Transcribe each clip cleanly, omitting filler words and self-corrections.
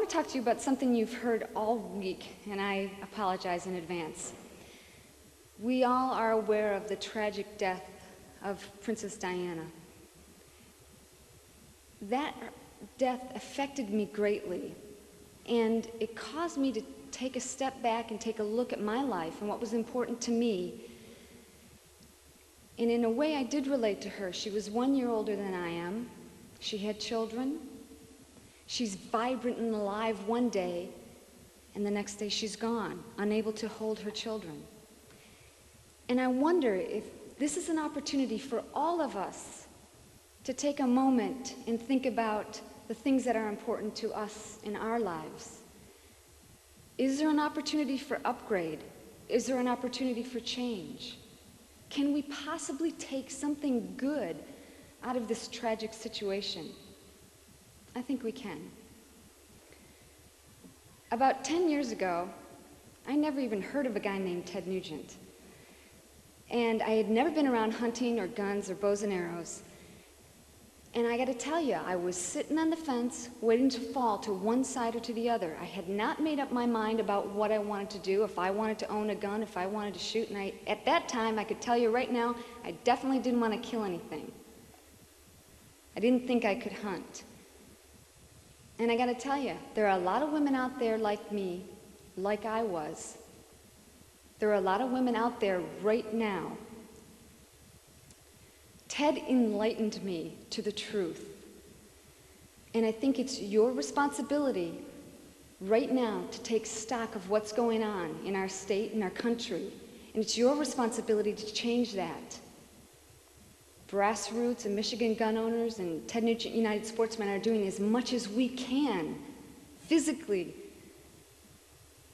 want to talk to you about something you've heard all week, and I apologize in advance. We all are aware of the tragic death of Princess Diana. That death affected me greatly, and it caused me to take a step back and take a look at my life and what was important to me. And in a way, I did relate to her. She was 1 year older than I am. She had children. She's vibrant and alive one day, and the next day she's gone, unable to hold her children. And I wonder if this is an opportunity for all of us to take a moment and think about the things that are important to us in our lives. Is there an opportunity for upgrade? Is there an opportunity for change? Can we possibly take something good out of this tragic situation? I think we can. About 10 years ago, I never even heard of a guy named Ted Nugent. And I had never been around hunting or guns or bows and arrows. And I got to tell you, I was sitting on the fence, waiting to fall to one side or to the other. I had not made up my mind about what I wanted to do, if I wanted to own a gun, if I wanted to shoot. And at that time, I could tell you right now, I definitely didn't want to kill anything. I didn't think I could hunt. And I got to tell you, there are a lot of women out there like me, like I was. There are a lot of women out there right now. Ted enlightened me to the truth. And I think it's your responsibility right now to take stock of what's going on in our state and our country. And it's your responsibility to change that. Grassroots and Michigan gun owners and Ted Nugent United Sportsmen are doing as much as we can physically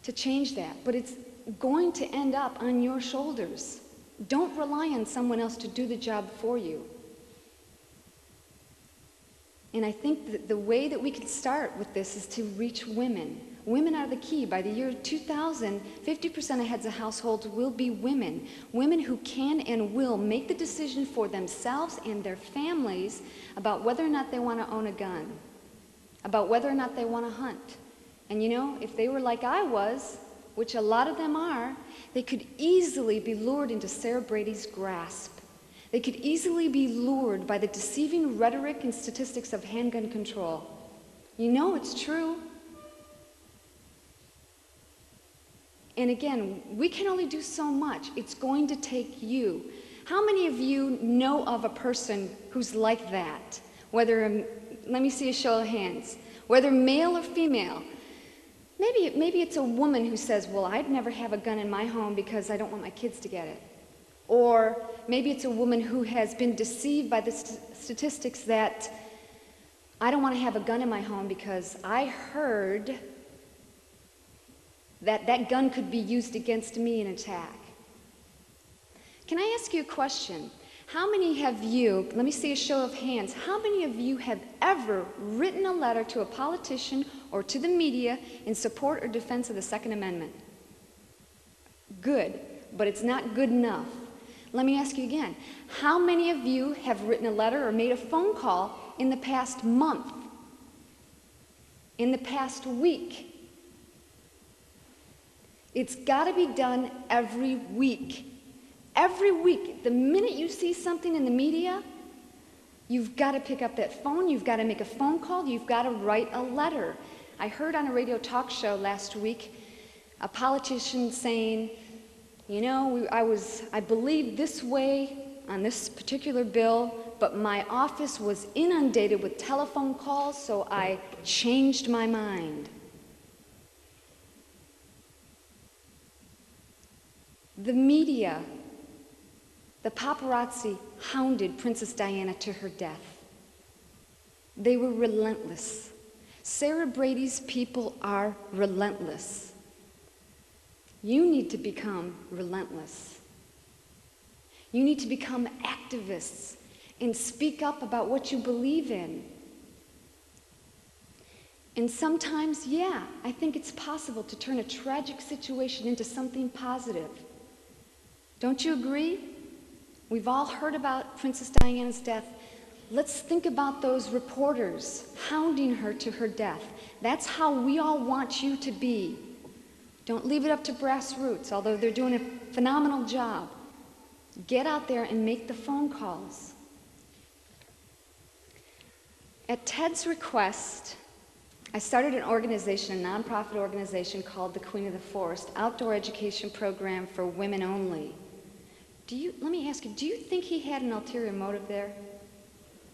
to change that. But it's going to end up on your shoulders. Don't rely on someone else to do the job for you. And I think that the way that we can start with this is to reach women. Women are the key. By the year 2000, 50% of heads of households will be women. Women who can and will make the decision for themselves and their families about whether or not they want to own a gun, about whether or not they want to hunt. And you know, if they were like I was, which a lot of them are, they could easily be lured into Sarah Brady's grasp. They could easily be lured by the deceiving rhetoric and statistics of handgun control. You know it's true. And again, we can only do so much. It's going to take you. How many of you know of a person who's like that? Whether, let me see a show of hands, whether male or female. Maybe it's a woman who says, well, I'd never have a gun in my home because I don't want my kids to get it. Or maybe it's a woman who has been deceived by the statistics that I don't want to have a gun in my home because I heard that that gun could be used against me in an attack. Can I ask you a question? How many have you, let me see a show of hands, how many of you have ever written a letter to a politician or to the media in support or defense of the Second Amendment? Good, but it's not good enough. Let me ask you again. How many of you have written a letter or made a phone call in the past month? In the past week? It's got to be done every week. Every week, the minute you see something in the media, you've got to pick up that phone, you've got to make a phone call, you've got to write a letter. I heard on a radio talk show last week a politician saying, you know, I believed this way on this particular bill, but my office was inundated with telephone calls, so I changed my mind. The media, the paparazzi hounded Princess Diana to her death. They were relentless. Sarah Brady's people are relentless. You need to become relentless. You need to become activists and speak up about what you believe in. And sometimes, yeah, I think it's possible to turn a tragic situation into something positive. Don't you agree? We've all heard about Princess Diana's death. Let's think about those reporters hounding her to her death. That's how we all want you to be. Don't leave it up to grassroots, although they're doing a phenomenal job. Get out there and make the phone calls. At Ted's request, I started an organization, a nonprofit organization called the Queen of the Forest, outdoor education program for women only. Let me ask you, do you think he had an ulterior motive there?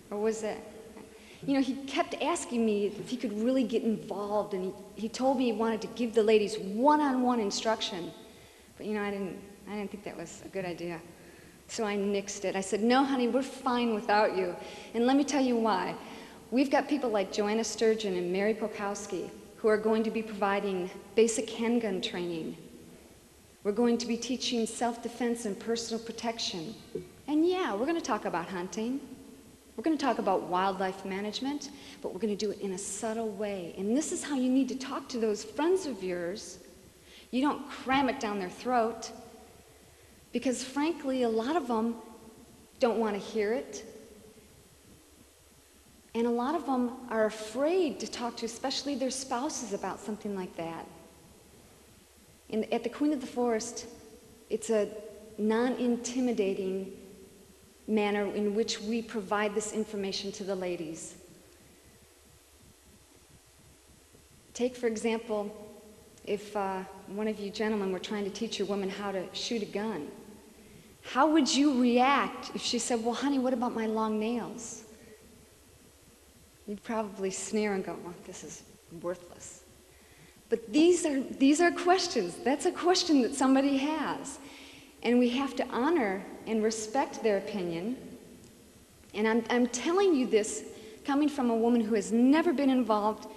Or was it, he kept asking me if he could really get involved, and he told me he wanted to give the ladies one-on-one instruction. But I didn't think that was a good idea. So I nixed it. I said, no, honey, we're fine without you. And let me tell you why. We've got people like Joanna Sturgeon and Mary Polkowski who are going to be providing basic handgun training. We're going to be teaching self-defense and personal protection. And yeah, we're going to talk about hunting. We're going to talk about wildlife management, but we're going to do it in a subtle way. And this is how you need to talk to those friends of yours. You don't cram it down their throat, because frankly, a lot of them don't want to hear it. And a lot of them are afraid to talk to, especially their spouses, about something like that. At the Queen of the Forest, it's a non-intimidating manner in which we provide this information to the ladies. Take, for example, if one of you gentlemen were trying to teach your woman how to shoot a gun. How would you react if she said, well, honey, what about my long nails? You'd probably sneer and go, well, this is worthless. But these are questions. That's a question that somebody has. And we have to honor and respect their opinion. And I'm telling you this coming from a woman who has never been involved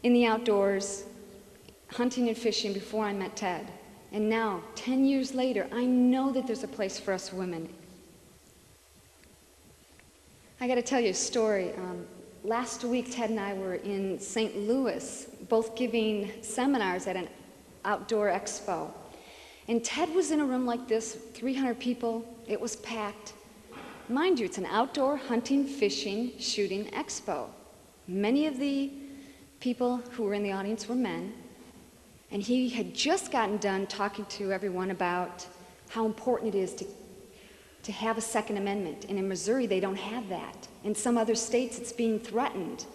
in the outdoors, hunting and fishing, before I met Ted. And now, 10 years later, I know that there's a place for us women. I got to tell you a story. Last week, Ted and I were in St. Louis, both giving seminars at an outdoor expo. And Ted was in a room like this, 300 people. It was packed. Mind you, it's an outdoor hunting, fishing, shooting expo. Many of the people who were in the audience were men. And he had just gotten done talking to everyone about how important it is to have a Second Amendment. And in Missouri, they don't have that. In some other states, it's being threatened.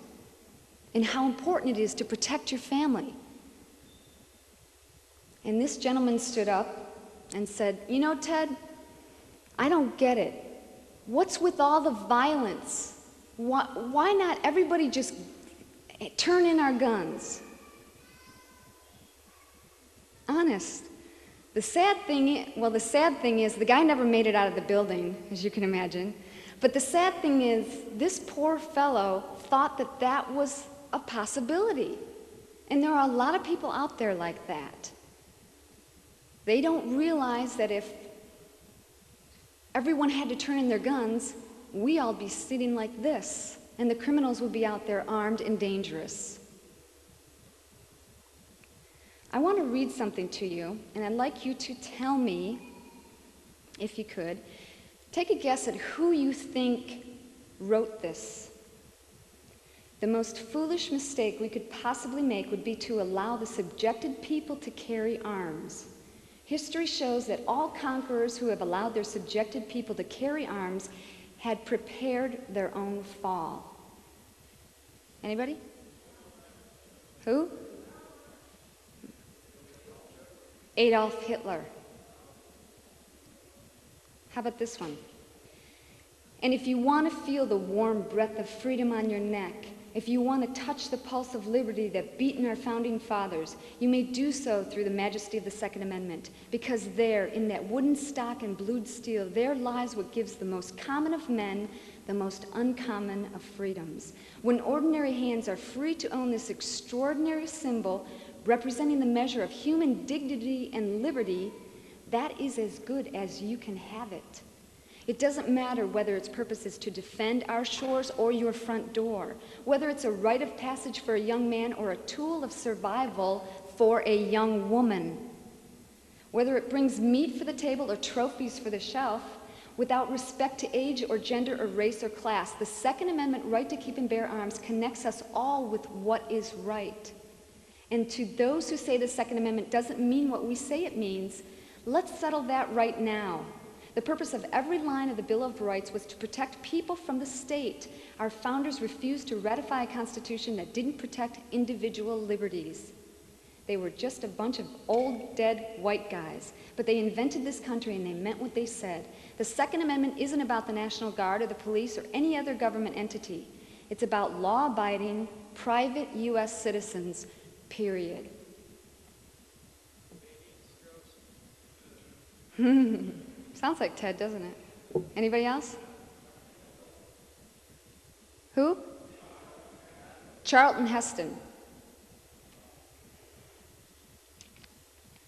And how important it is to protect your family. And this gentleman stood up and said, Ted, I don't get it. What's with all the violence? Why not everybody just turn in our guns? Honest. The sad thing is the guy never made it out of the building, as you can imagine. But the sad thing is this poor fellow thought that that was a possibility. And there are a lot of people out there like that. They don't realize that if everyone had to turn in their guns, we'd all be sitting like this, and the criminals would be out there armed and dangerous. I want to read something to you, and I'd like you to tell me, if you could, take a guess at who you think wrote this. The most foolish mistake we could possibly make would be to allow the subjected people to carry arms. History shows that all conquerors who have allowed their subjected people to carry arms had prepared their own fall. Anybody? Who? Adolf Hitler. How about this one? And if you want to feel the warm breath of freedom on your neck, if you want to touch the pulse of liberty that beat in our founding fathers, you may do so through the majesty of the Second Amendment, because there, in that wooden stock and blued steel, there lies what gives the most common of men the most uncommon of freedoms. When ordinary hands are free to own this extraordinary symbol representing the measure of human dignity and liberty, that is as good as you can have it. It doesn't matter whether its purpose is to defend our shores or your front door, whether it's a rite of passage for a young man or a tool of survival for a young woman, whether it brings meat for the table or trophies for the shelf, Without respect to age or gender or race or class, the Second Amendment right to keep and bear arms connects us all with what is right. And to those who say the Second Amendment doesn't mean what we say it means, let's settle that right now. The purpose of every line of the Bill of Rights was to protect people from the state. Our founders refused to ratify a constitution that didn't protect individual liberties. They were just a bunch of old, dead white guys, but they invented this country and they meant what they said. The Second Amendment isn't about the National Guard or the police or any other government entity. It's about law-abiding, private U.S. citizens, period. Sounds like Ted, doesn't it? Anybody else? Who? Charlton Heston.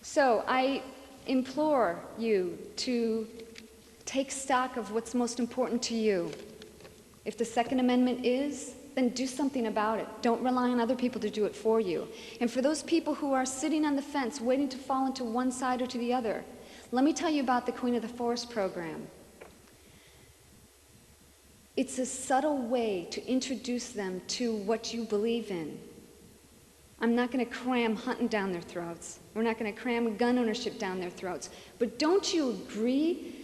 So I implore you to take stock of what's most important to you. If the Second Amendment is, then do something about it. Don't rely on other people to do it for you. And for those people who are sitting on the fence, waiting to fall into one side or to the other, let me tell you about the Queen of the Forest program. It's a subtle way to introduce them to what you believe in. I'm not going to cram hunting down their throats. We're not going to cram gun ownership down their throats. But don't you agree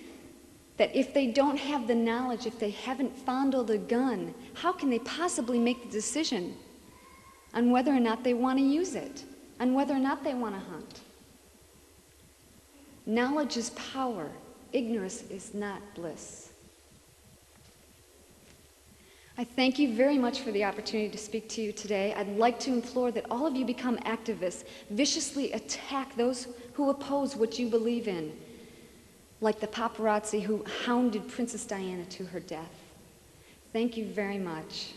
that if they don't have the knowledge, if they haven't fondled a gun, how can they possibly make the decision on whether or not they want to use it, on whether or not they want to hunt? Knowledge is power. Ignorance is not bliss. I thank you very much for the opportunity to speak to you today. I'd like to implore that all of you become activists, viciously attack those who oppose what you believe in, like the paparazzi who hounded Princess Diana to her death. Thank you very much.